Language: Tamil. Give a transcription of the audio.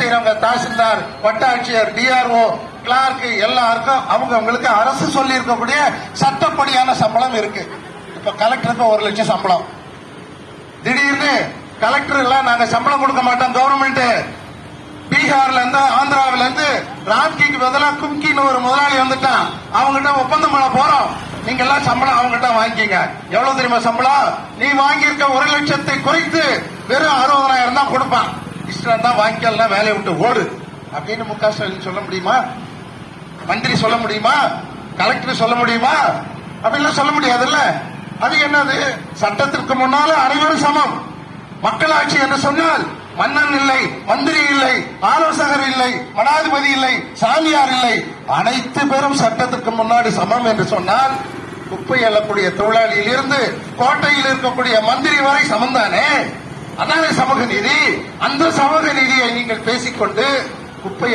செய்யறவங்க தாசில்தார், வட்டாட்சியர், டிஆர்ஓ, கிளார்க் எல்லாருக்கும் அவங்களுக்கு அரசு சொல்லி இருக்கக்கூடிய சட்டப்படியான சம்பளம் இருக்கு. இப்ப கலெக்டருக்கு 1 லட்சம் சம்பளம். திடீர்னு கலெக்டர் எல்லாம் நாங்க சம்பளம் கொடுக்க மாட்டோம், கவர்மெண்ட் பீகார்ல இருந்து ஆந்திராவில இருந்து ராம்கிக்கு பதிலா கும்கின்னு ஒரு முதலாளி வந்துட்டான், அவங்ககிட்ட ஒப்பந்தம் பண்ண போறோம், நீங்க எல்லாம் சம்பளம் அவங்ககிட்ட வாங்கிக்கங்க. எவ்வளவு தெரியுமா சம்பளம்? நீ வாங்கியிருக்க 1 லட்சத்தை குறைத்து வெறும் 60,000 தான் கொடுப்பான். இஷ்டம் தான் வாங்கிக்கலாம், வேலையை விட்டு ஓடு அப்படின்னு முக ஸ்டாலின் சொல்ல முடியுமா? மந்திரி சொல்ல முடியுமா? கலெக்டர் சொல்ல முடியுமா? அப்படிலாம் சொல்ல முடியாதுல்ல. அது என்னது? சட்டத்திற்கு முன்னால அனைவரும் சமம். மக்களாட்சி என்று சொன்னால் மன்னன் இல்லை, மந்திரி இல்லை, ஆலோசகர் இல்லை, மனாதிபதி இல்லை, சாமியார் இல்லை, அனைத்து பேரும் சட்டத்திற்கு முன்னாடி சமம் என்று சொன்னால் குப்பை எழக்கூடிய தொழிலாளியில் இருந்து கோட்டையில் இருக்கக்கூடிய மந்திரி வரை சமம்தானே? அதானே சமூக நீதி. அந்த சமூக நீதியை நீங்கள் பேசிக்கொண்டு குப்பை